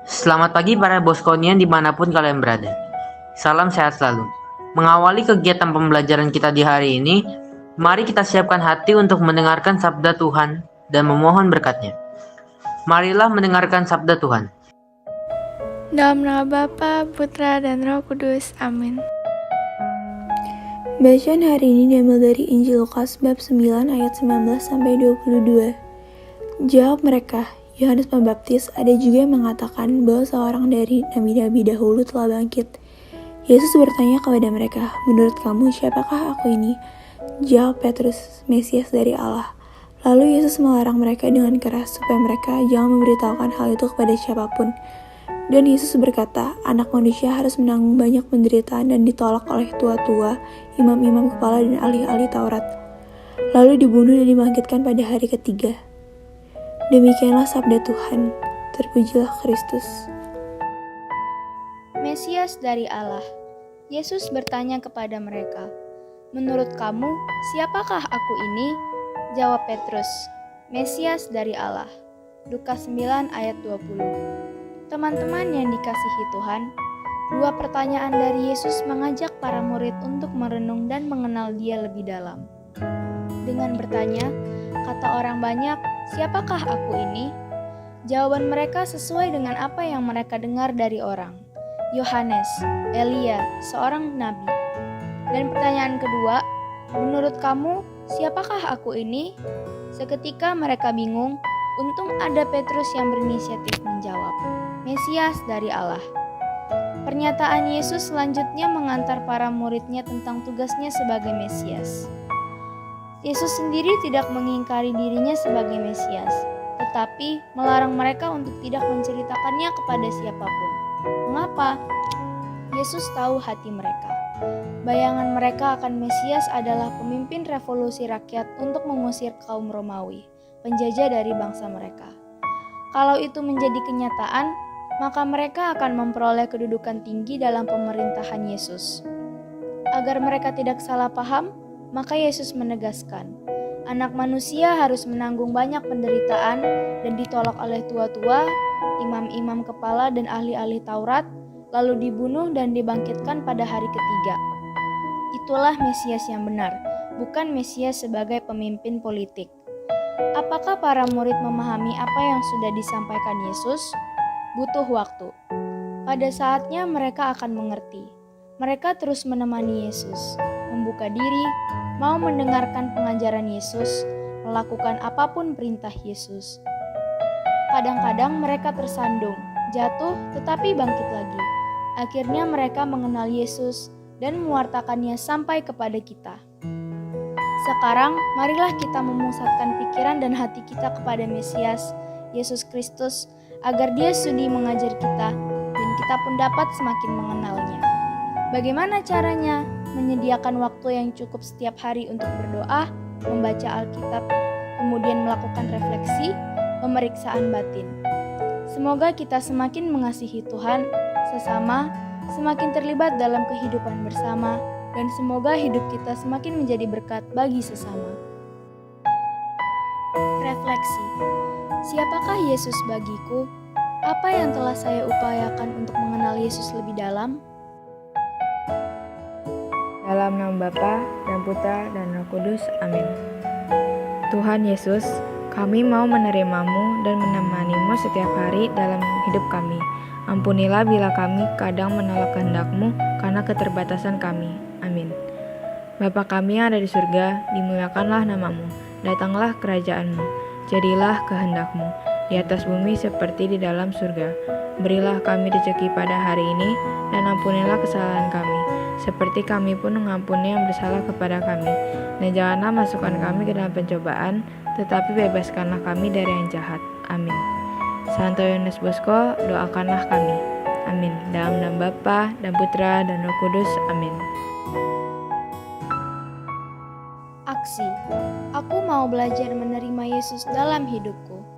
Selamat pagi para Boskonian dimanapun kalian berada. Salam sehat selalu. Mengawali kegiatan pembelajaran kita di hari ini, mari kita siapkan hati untuk mendengarkan sabda Tuhan dan memohon berkat-Nya. Marilah mendengarkan sabda Tuhan. Dalam nama Bapa, Putra, dan Roh Kudus. Amin. Bacaan hari ini diambil dari Injil Lukas bab 9 ayat 19-22. Jawab mereka, Yohanes Pembaptis, ada juga yang mengatakan bahwa seorang dari nabi-nabi dahulu telah bangkit. Yesus bertanya kepada mereka, menurut kamu siapakah aku ini? Jawab Petrus, Mesias dari Allah. Lalu Yesus melarang mereka dengan keras supaya mereka jangan memberitahukan hal itu kepada siapapun. Dan Yesus berkata, anak manusia harus menanggung banyak penderitaan dan ditolak oleh tua-tua, imam-imam kepala dan ahli-ahli Taurat. Lalu dibunuh dan dibangkitkan pada hari ketiga. Demikianlah sabda Tuhan. Terpujilah Kristus. Mesias dari Allah. Yesus bertanya kepada mereka, menurut kamu, siapakah aku ini? Jawab Petrus, Mesias dari Allah. Lukas 9 ayat 20. Teman-teman yang dikasihi Tuhan, dua pertanyaan dari Yesus mengajak para murid untuk merenung dan mengenal Dia lebih dalam. Dengan bertanya, kata orang banyak, siapakah aku ini? Jawaban mereka sesuai dengan apa yang mereka dengar dari orang. Yohanes, Elia, seorang nabi. Dan pertanyaan kedua, menurut kamu, siapakah aku ini? Seketika mereka bingung, untung ada Petrus yang berinisiatif menjawab, Mesias dari Allah. Pernyataan Yesus selanjutnya mengantar para muridnya tentang tugasnya sebagai Mesias. Yesus sendiri tidak mengingkari dirinya sebagai Mesias, tetapi melarang mereka untuk tidak menceritakannya kepada siapapun. Mengapa? Yesus tahu hati mereka. Bayangan mereka akan Mesias adalah pemimpin revolusi rakyat untuk mengusir kaum Romawi, penjajah dari bangsa mereka. Kalau itu menjadi kenyataan, maka mereka akan memperoleh kedudukan tinggi dalam pemerintahan Yesus. Agar mereka tidak salah paham, maka Yesus menegaskan, anak manusia harus menanggung banyak penderitaan dan ditolak oleh tua-tua, imam-imam kepala dan ahli-ahli Taurat, lalu dibunuh dan dibangkitkan pada hari ketiga. Itulah Mesias yang benar, bukan Mesias sebagai pemimpin politik. Apakah para murid memahami apa yang sudah disampaikan Yesus? Butuh waktu. Pada saatnya mereka akan mengerti. Mereka terus menemani Yesus, membuka diri, mau mendengarkan pengajaran Yesus, melakukan apapun perintah Yesus. Kadang-kadang mereka tersandung, jatuh tetapi bangkit lagi. Akhirnya mereka mengenal Yesus dan mewartakannya sampai kepada kita. Sekarang, marilah kita memusatkan pikiran dan hati kita kepada Mesias, Yesus Kristus, agar Dia sudi mengajar kita dan kita pun dapat semakin mengenalnya. Bagaimana caranya? Menyediakan waktu yang cukup setiap hari untuk berdoa, membaca Alkitab, kemudian melakukan refleksi, pemeriksaan batin. Semoga kita semakin mengasihi Tuhan, sesama, semakin terlibat dalam kehidupan bersama, dan semoga hidup kita semakin menjadi berkat bagi sesama. Refleksi. Siapakah Yesus bagiku? Apa yang telah saya upayakan untuk mengenal Yesus lebih dalam? Dalam nama Bapa dan Putra dan Roh Kudus. Amin. Tuhan Yesus, kami mau menerimamu dan menemanimu setiap hari dalam hidup kami. Ampunilah bila kami kadang menolak kehendak-Mu karena keterbatasan kami. Amin. Bapa kami yang ada di surga, dimuliakanlah nama-Mu. Datanglah kerajaan-Mu. Jadilah kehendak-Mu di atas bumi seperti di dalam surga. Berilah kami rezeki pada hari ini, dan ampunilah kesalahan kami, seperti kami pun mengampuni yang bersalah kepada kami. Dan janganlah masukkan kami ke dalam pencobaan, tetapi bebaskanlah kami dari yang jahat. Amin. Santo Yohanes Bosco, doakanlah kami. Amin. Dalam nama Bapa dan Putra dan Roh Kudus. Amin. Aksi. Aku mau belajar menerima Yesus dalam hidupku.